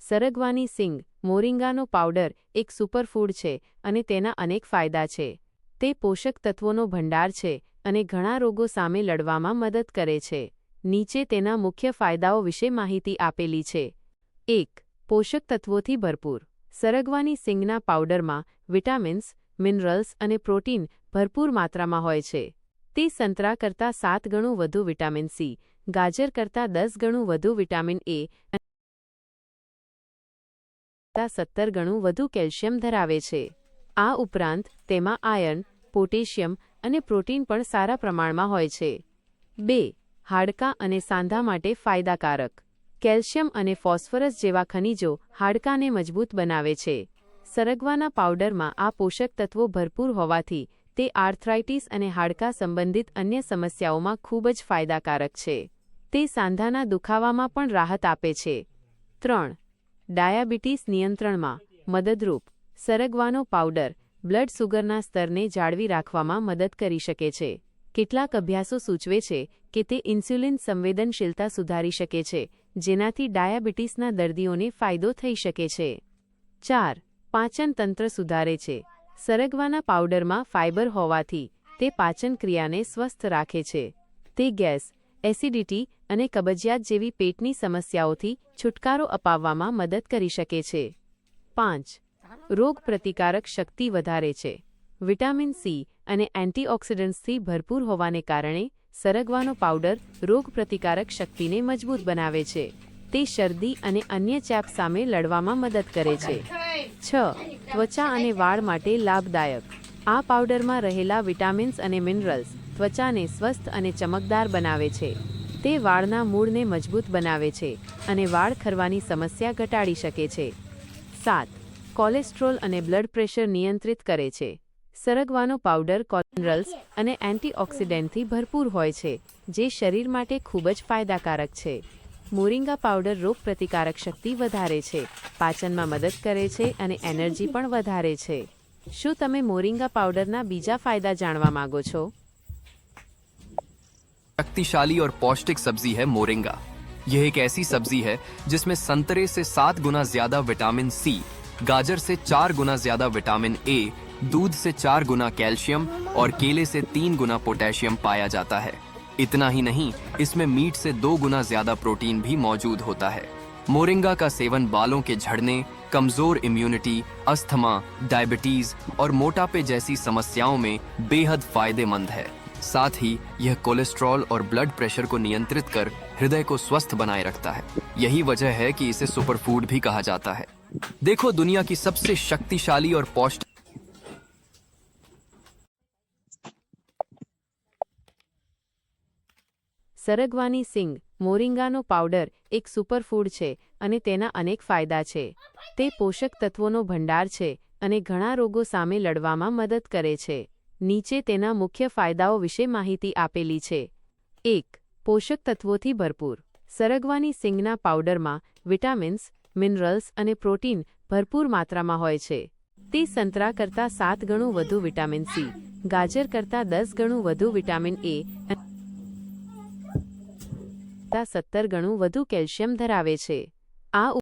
સરગવાની સિંગ મોરિંગાનો powder એક superfood છે અને તેના અનેક ફાયદા છે. તે પોષક તત્વોનો ભંડાર છે અને ઘણા રોગો સામે લડવામાં મદદ કરે છે. નીચે તેના મુખ્ય ફાયદાઓ વિશે માહિતી આપેલી છે. 1. પોષક તત્વોથી ભરપૂર. સરગવાની સિંગના પાવડરમાં વિટામિન્સ, મિનરલ્સ અને પ્રોટીન ભરપૂર માત્રામાં હોય છે. તે સંતરા કરતાં 7 ગણું વધુ વિટામિન સી, ગાજર કરતાં 10 ગણું વધુ વિટામિન એ અને 17 ગણું વધુ કેલ્શિયમ ધરાવે છે. આ ઉપરાંત તેમાં આયર્ન, પોટેશિયમ અને પ્રોટીન પણ સારા પ્રમાણમાં હોય છે. 2. હાડકાં અને સાંધા માટે ફાયદાકારક. કેલ્શિયમ અને ફોસ્ફરસ જેવા ખનિજો હાડકાંને મજબૂત બનાવે છે. સરગવાના પાવડરમાં આ પોષક તત્વો ભરપૂર હોવાથી તે આર્થરાઇટિસ અને હાડકાં સંબંધિત અન્ય સમસ્યાઓમાં ખૂબ જ ફાયદાકારક છે. તે સાંધાના દુખાવામાં પણ રાહત આપે છે. 3. ડાયાબિટીસ નિયંત્રણમાં મદદરૂપ. સરગવાનો પાવડર બ્લડ સુગરના સ્તરને જાળવી રાખવામાં મદદ કરી શકે છે. કેટલાક અભ્યાસો સૂચવે છે કે તે ઇન્સ્યુલિન સંવેદનશીલતા સુધારી શકે છે, જેનાથી ડાયાબિટીસના દર્દીઓને ફાયદો થઈ શકે છે. 4. પાચન તંત્ર સુધારે છે. સરગવાના પાવડરમાં ફાઇબર હોવાથી તે પાચન ક્રિયાને સ્વસ્થ રાખે છે. તે ગેસ, એસિડિટી અને કબજિયાત જેવી પેટની સમસ્યાઓથી છુટકારો અપાવવામાં મદદ કરી શકે છે. 5. રોગપ્રતિકારક શક્તિ વધારે છે. વિટામિન સી અને એન્ટીઓક્સિડન્ટ્સથી ભરપૂર હોવાને કારણે સરગવાનો પાવડર રોગપ્રતિકારક શક્તિને મજબૂત બનાવે છે. તે શરદી અને અન્ય ચેપ સામે લડવામાં મદદ કરે છે. 6. ત્વચા અને વાળ માટે લાભદાયક. આ પાવડરમાં રહેલા વિટામિન્સ અને મિનરલ્સ ત્વચાને સ્વસ્થ અને ચમકદાર બનાવે છે. તે વાળના મૂળને મજબૂત બનાવે છે અને વાળ ખરવાની સમસ્યા ઘટાડી શકે છે. 7. કોલેસ્ટ્રોલ અને બ્લડ પ્રેશર નિયંત્રિત કરે છે. સરગવાનો પાવડર મિનરલ્સ અને એન્ટીઓક્સિડન્ટથી ભરપૂર હોય છે, જે શરીર માટે ખૂબ જ ફાયદાકારક છે. મોરિંગા પાવડર રોગપ્રતિકારક શક્તિ વધારે છે, પાચનમાં મદદ કરે છે અને એનર્જી પણ વધારે છે. શું તમે મોરિંગા પાવડરના બીજા ફાયદા જાણવા માંગો છો? शक्तिशाली और पौष्टिक सब्जी है मोरिंगा। यह एक ऐसी सब्जी है जिसमें संतरे से 7 गुना ज्यादा विटामिन सी, गाजर से 4 गुना ज्यादा विटामिन ए, दूध से 4 गुना कैल्शियम और केले से 3 गुना पोटेशियम पाया जाता है. इतना ही नहीं, इसमें मीट से 2 गुना ज्यादा प्रोटीन भी मौजूद होता है. मोरिंगा का सेवन बालों के झड़ने, कमजोर इम्यूनिटी, अस्थमा, डायबिटीज और मोटापे जैसी समस्याओं में बेहद फायदेमंद है. साथ ही यह कोलेस्ट्रॉल और ब्लड प्रेशर को नियंत्रित कर हृदय को स्वस्थ बनाए रखता है. यही वजह है कि इसे सुपरफूड भी कहा जाता है. देखो दुनिया की सबसे शक्तिशाली और पौष्टिक સરગવાની સિંગ મોરિંગાનો પાવડર એક સુપરફૂડ છે અને તેના અનેક ફાયદા છે. તે પોષક તત્વોનો ભંડાર છે અને ઘણા રોગો સામે લડવામાં મદદ કરે છે. નીચે તેના મુખ્ય ફાયદાઓ વિશે માહિતી આપેલી છે. 1. પોષક તત્વોથી ભરપૂર. સરગવાની સિંગના પાવડરમાં વિટામિન્સ, મિનરલ્સ અને પ્રોટીન ભરપૂર માત્રામાં હોય છે. તે સંતરા કરતાં 7 ગણું વધુ વિટામિન સી, ગાજર કરતાં 10 ગણું વધુ વિટામિન એ અને 17 ગણું વધુ કેલ્શિયમ ધરાવે છે. આ